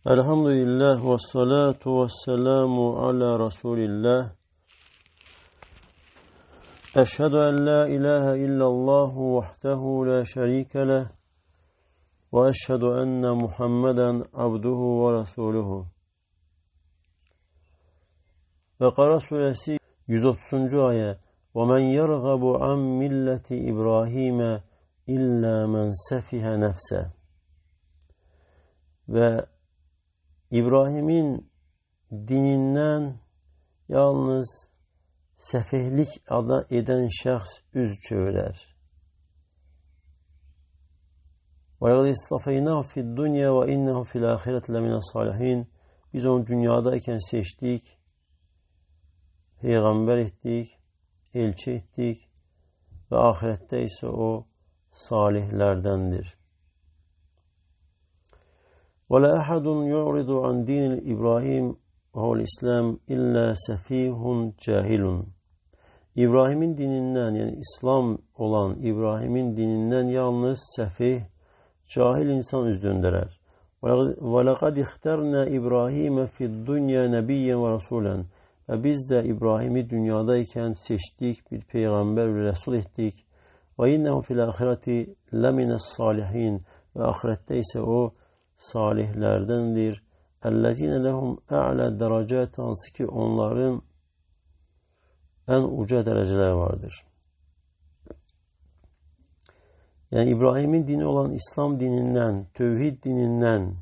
Elhamdülillah ve salatu ve selamu ala Resulillah. Eşhedü en la ilahe illallah vahdehu la şerike leh ve eşhedü enne Muhammeden abduhu ve resuluhu. Bekara suresi 130. ayet. وَمَنْ يَرْغَبُ عَنْ مِلَّةِ إِبْرَاهِيمَ إِلَّا مَنْ سَفِهَ نَفْسَهُ. Ve İbrahim'in dininden yalnız sefehlik eden şahs yüz çevirer. وَلَقَدْ اِسْتَفَيْنَاهُ فِي الدُّنْيَا وَاِنَّهُ فِي الْآخِرَةِ لَمِنَ الصَّالِحِينَ. Biz onu dünyadayken seçtik, peygamber ettik, elçi ettik ve ahirette ise o salihlerdendir. وَلَا أَحَدٌ يُعْرِضُ عَنْ دِينِ الْإِبْرَاهِيمِ وَهُوَ الْإِسْلَامِ إِلَّا سَفِيهٌ جَاهِلٌ. İbrahim'in dininden, yani İslam olan İbrahim'in dininden yalnız sefih, cahil insan yüz döndürer. وَلَقَدْ اِخْتَرْنَا إِبْرَاهِيمَ فِي الدُّنْيَا نَبِيًّا وَرَسُولًا. Ve biz de İbrahim'i dünyadayken seçtik, bir peygamber ve resul ettik. وَاِنَّهُ فِي الْآخِرَةِ لَمِنَ الصَّالِحِينَ. Ve ahirette ise o salihlerdendir. اَلَّذ۪ينَ لَهُمْ اَعْلَى دَرَجَاتِ. Hansı ki onların en uca dereceler vardır. Yani İbrahim'in dini olan İslam dininden, tevhid dininden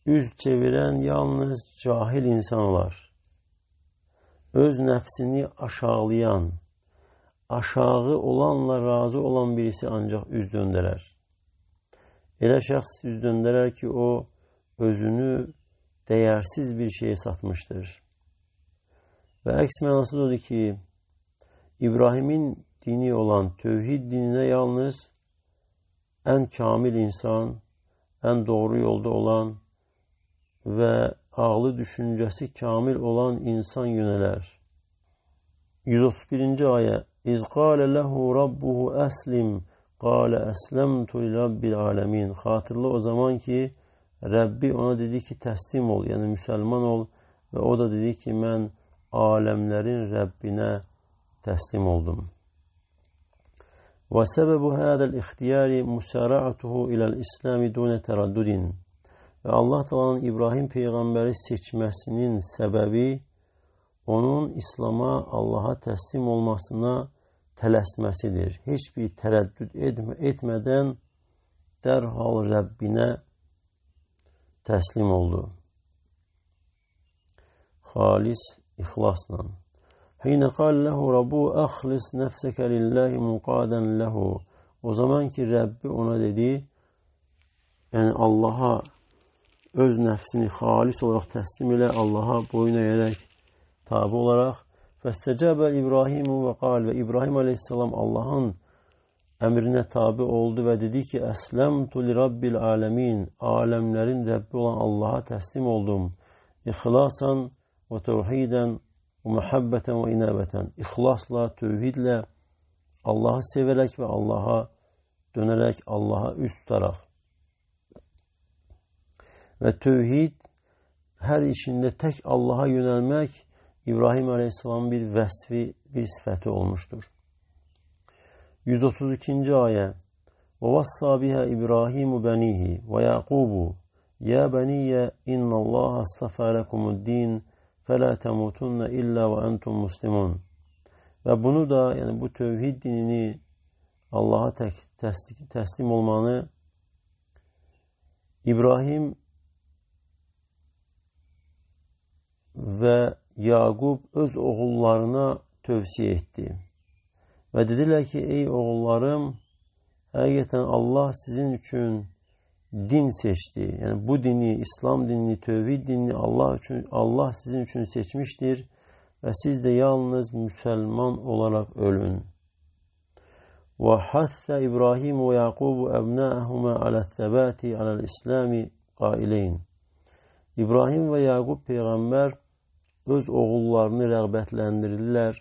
yüz çeviren yalnız cahil insanlar. Öz nefsini aşağılayan, aşağı olanla razı olan birisi ancak yüz döndürer. Elə şəxs yüz döndürər ki, o özünü değersiz bir şeye satmıştır. Ve əks mənası odur ki, İbrahim'in dini olan tevhid dinine yalnız en kamil insan, en doğru yolda olan ve ağlı düşüncesi kamil olan insan yöneler. 131. ayet. İz qâle lehu rabbuhu eslim. Kâle eslemtu li rabbil alemin. Hatırla o zaman ki Rabbi ona dedi ki teslim ol, yani Müslüman ol, ve o da dedi ki ben alemlerin Rabbine teslim oldum. Ve sebebu hâzel ihtiyari musara'atuhu ilal İslami dune teraddudin. Ve Allah Teala'nın İbrahim peygamberi seçmesinin sebebi onun İslam'a, Allah'a teslim olmasına tələsməsidir. Hiçbir tereddüt etmeden derhal Rabbine teslim oldu. Halis ihlasla. Hine kal lehu rabbu ahlis nefseke lillahi muqaden lehu. O zaman ki Rabbi ona dedi, yani Allah'a öz nefsini halis olarak teslim ile, Allah'a boyun eğerek, tabi olarak. Festecebe İbrahim ve kal, ve İbrahim aleyhisselam Allah'ın emrine tabi oldu ve dedi ki eslemtu li rabbil alemin. Alemlerin Rabbi olan Allah'a teslim oldum. İhlasan ve tevhiden ve muhabbeten ve inabeten. İhlasla, tevhidle, Allah'ı severek ve Allah'a dönerek, Allah'a üst tutarak. Ve tevhid, her işinde tek Allah'a yönelmek İbrahim Aleyhisselam'ın bir vesfi, bir sıfatı olmuştur. 132. ayet. وَوَصَّى بِهَا إِبْرَاهِيمُ بَنِيهِ وَيَعْقُوبُ يَا بَنِيَّ إِنَّ اللّٰهَ اصْطَفَى لَكُمُ الدِّينَ فَلَا تَمُوتُنَّ إِلَّا وَأَنْتُمْ مُسْلِمُونَ. Ve bunu da, yani bu tevhid dinini, Allah'a teslim olmanı İbrahim ve Yakup öz oğullarına tövsiye etti. Ve dediler ki ey oğullarım, hakikaten Allah sizin için din seçti. Yani bu dini, İslam dinini, tevhid dinini Allah sizin için seçmiştir. Ve siz de yalnız Müslüman olarak ölün. Ve hasse İbrahim ve Yakubu ebnâehuma alâ-thebâti alâ-islâmi qâileyn. İbrahim ve Yakup peygamber öz oğullarını rəğbətlendirirlər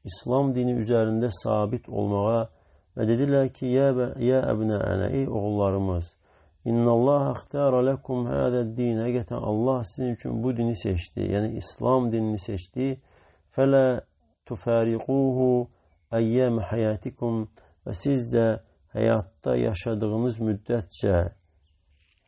İslam dini üzerinde sabit olmağa ve dediler ki ya ebnâene, ey oğullarımız, İnnallâhe ihtâra lekum hâde'd-dîn. Hakikaten Allah sizin için bu dini seçti. Yani İslam dinini seçti. فَلَا تُفَارِقُوهُ اَيَّامَ حَيَاتِكُمْ. Ve siz de hayatta yaşadığınız müddetçe,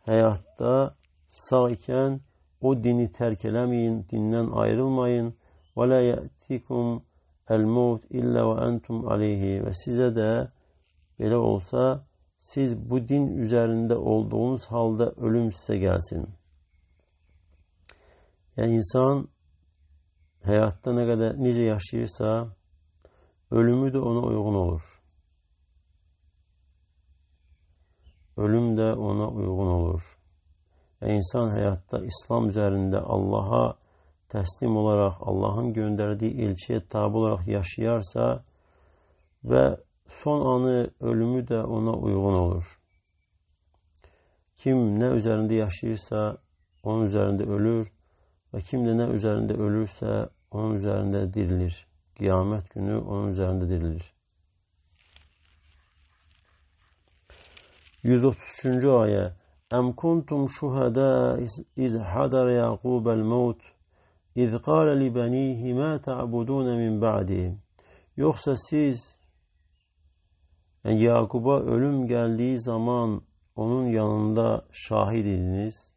hayatta sağ iken o dini terk elemeyin, dinden ayrılmayın. وَلَا يَأْتِكُمْ الْمَوْتِ اِلَّا وَاَنْتُمْ عَلَيْهِ. Ve size de böyle olsa siz bu din üzerinde olduğunuz halde ölüm size gelsin. Yani insan hayatta ne kadar nice yaşayırsa ölümü de ona uygun olur. Ölüm de ona uygun olur. Yani insan hayatta İslam üzerinde Allah'a teslim olarak, Allah'ın gönderdiği elçiye tabi olarak yaşayarsa ve son anı ölümü de ona uygun olur. Kim ne üzerinde yaşayırsa onun üzerinde ölür ve kim de ne üzerinde ölürse onun üzerinde dirilir. Kıyamet günü onun üzerinde dirilir. 133. ayet. Em kuntum şuhada iz hadar Yaqub'el mevt iz qâle li benihi mâ ta'budûne min ba'di. Yoksa siz yani Yakub'a ölüm geldiği zaman onun yanında şahit idiniz.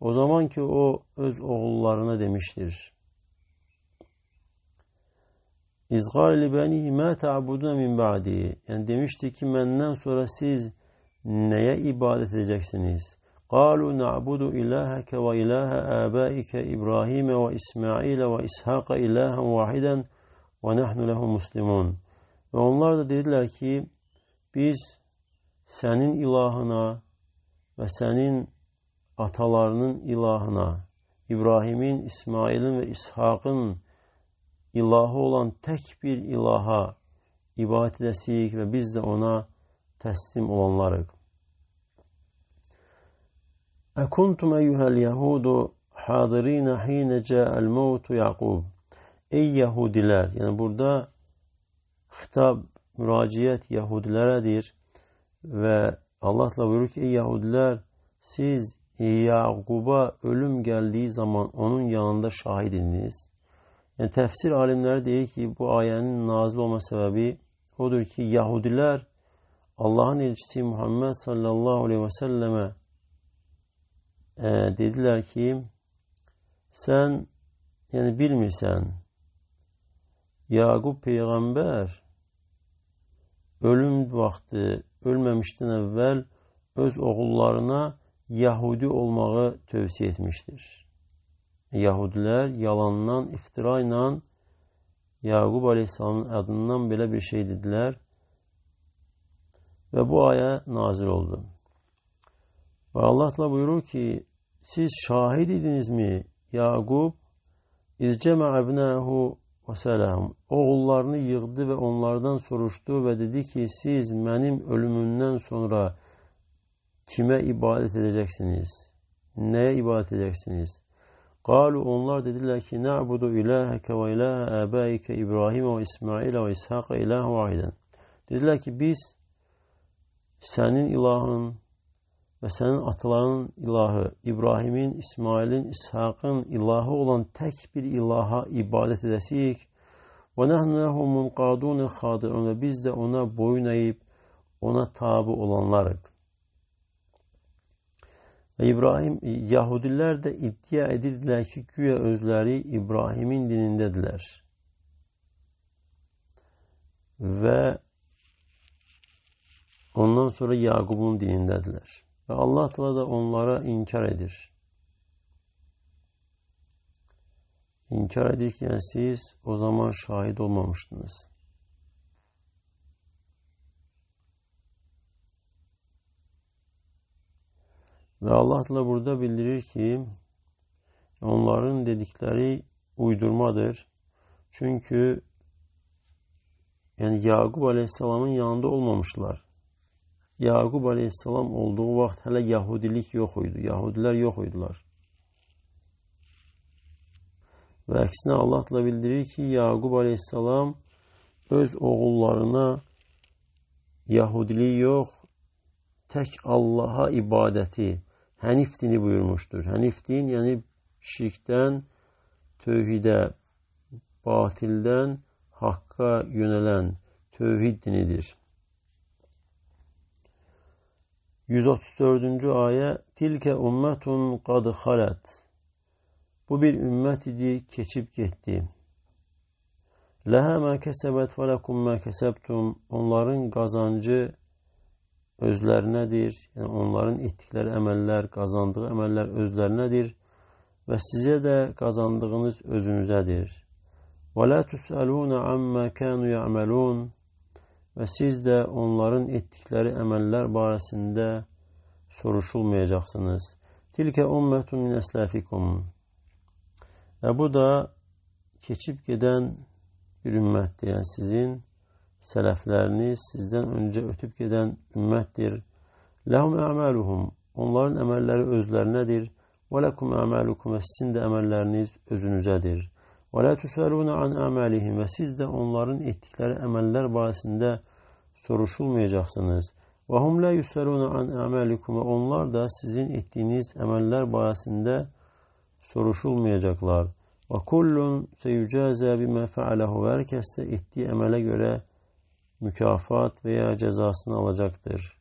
O zaman ki o öz oğullarına demiştir. İzgâle li benihi mâ ta'budûne min ba'di. Yani demişti ki benden sonra siz neye ibadet edeceksiniz? قَالُوا نَعْبُدُ إِلَٰهَكَ وَإِلَٰهَ آبَائِكَ إِبْرَاهِيمَ وَإِسْمَاعِيلَ وَإِسْحَاقَ إِلَٰهًا وَاحِدًا وَنَحْنُ لَهُ مُسْلِمُونَ. Ve onlar da dediler ki biz senin ilahına ve senin atalarının ilahına, İbrahim'in, İsmail'in ve İshak'ın ilahı olan tek bir ilaha ibadet edesiyik ve biz de ona teslim olanlarız. اَكُنْتُمْ اَيُّهَا الْيَهُودُ حَاضِر۪ينَ ح۪ينَ جَاءَ الْمَوْتُ يَعْقُوبُ. Ey Yahudiler, yani burada hitap, müraciat Yahudileredir ve Allah Teala buyurur ki ey Yahudiler siz Yakub'a ölüm geldiği zaman onun yanında şahidiniz. Yani tefsir alimleri diyor ki bu ayenin nazil olma sebebi odur ki Yahudiler Allah'ın elçisi Muhammed sallallahu aleyhi ve selleme dediler ki sen yani bilmirsen Yakup peygamber ölüm vakti ölmemişten evvel öz oğullarına Yahudi olmağı tövsiye etmiştir. Yahudiler yalandan, iftirayla Yakup Aleyhisselam'ın adından böyle bir şey dediler. Ve bu aya nazil oldu. Ve Allah Teala buyurur ki siz şahit idiniz mi? Yakup İzceme ebnahu ve selam. Oğullarını yığdı ve onlardan soruştu ve dedi ki siz benim ölümümden sonra kime ibadet edeceksiniz? Neye ibadet edeceksiniz? Kalu onlar dediler ki na'budu ilaheke ve ilahe abaike İbrahim ve İsmail ve İshak ilahe vahiden. Dediler ki biz senin ilahın ve senin atalarının ilahı İbrahim'in, İsmail'in, İshak'ın ilahı olan tek bir ilaha ibadet edesiyik. Ve nahnu lehu munqadun khadi'un. Ve biz de ona boyun eğip ona tabi olanlarız. Ve Yahudiler de iddia edirdiler ki güya özleri İbrahim'in dinindediler. Ve ondan sonra Yakup'un dinindediler. Ve Allah Teala da onlara inkar edir. İnkar edir ki yani siz o zaman şahit olmamıştınız. Ve Allah Teala burada bildirir ki onların dedikleri uydurmadır. Çünkü yani Yakup Aleyhisselam'ın yanında olmamışlar. Yakup Aleyhisselam olduğu vaxt hələ Yahudilik yox idi. Yahudiler yox idilər. Ve aksine Allah Teala bildirir ki Yakup Aleyhisselam öz oğullarına Yahudiliği yox, tek Allah'a ibadeti, Hanif dini buyurmuştur. Hanif din yani şirkten, tevhide, batilden hakka yönelen tevhid dinidir. 134. ayet Tilke ummetun kad halet. Bu bir ümmet idi, keçip gitti. Leha ma kesebet ve lekum ma kesebtum. Onların kazancı özlerinedir. Yani onların ettikleri emeller, kazandığı emeller özlerinedir. Ve size de kazandığınız özünüzedir. Ve la tus'alûne amma kânû ya'melûn. Ve siz de onların ettikleri emeller barəsində soruşulmayacaksınız. Tilke ummetun min eslafikum. Ve bu da keçip giden bir ümmettir. Yani sizin selefleriniz sizden önce ötüp giden ümmettir. Lehum a'maluhum. Onların emelleri özlerinedir. Ve lekum a'malukum. Ve sizin de emelleriniz özünüzedir. Ve la tus'alûne an a'malihim. Ve siz de onların ettikleri emeller barəsində soruşulmayacaksınız. Ve hum la yus'alûne an a'malikum. Ve onlar da sizin ettiğiniz emeller barəsində soruşulmayacaklar. Ve kullun seyucaza bima fealehu. Herkes de ettiği emele göre mükafat veya cezasını alacaktır.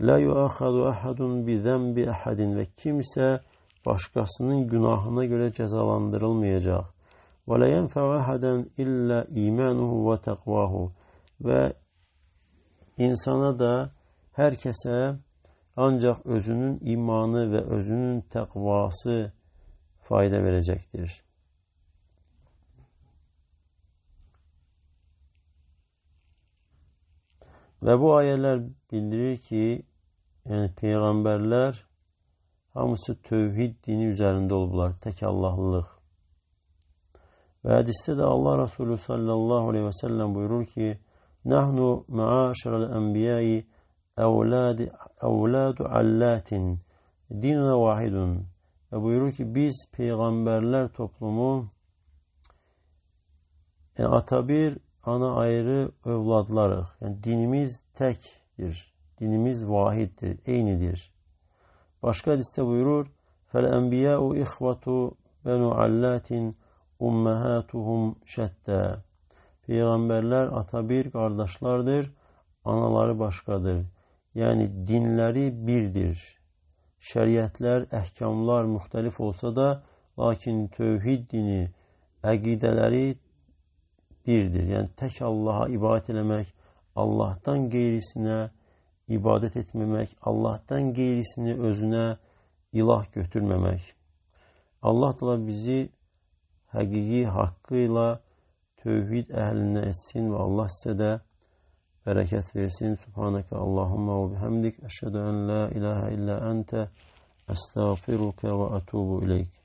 La yu'akhadu ahadun bi zenbi ahadin. Ve kimse başkasının günahına göre cezalandırılmayacak. Ve la yenfe'u ahaden illa imanuhu ve takvahu. Ve insana da herkese ancak özünün imanı ve özünün takvası fayda verecektir. Ve bu ayetler bildirir ki yani peygamberler hamısı tevhid dini üzerinde oldular. Tek Allahlılık. Ve hadiste de Allah Resulü sallallahu aleyhi ve sellem buyurur ki Nahnu ma'aşeral enbiyayı evladu allatin dinuna vahidun. Ve buyurur ki biz peygamberler toplumu ata bir ana ayrı evladlarıq. Yani dinimiz tekdir. Dinimiz vahiddir, eynidir. Başka hadiste buyurur fel enbiya'u ihvatu benu allatin ummahatuhum şetta. Peygamberler ata bir kardeşlerdir, anaları başkadır. Yani dinleri birdir. Şeriatlar, ehkamlar muhtelif olsa da lakin tevhid dini, əqideleri birdir. Yani tek Allah'a ibadet etmek, Allah'tan gayrisine ibadet etmemek, Allah'tan gayrisini özüne ilah götürmemek. Allah da bizi hakiki hakkıyla tevhid ehline etsin ve Allah size de bereket versin. Subhaneke Allahumma ve bihamdik. Eşhedü en la ilahe illa ente estağfiruke ve etubu ileyk.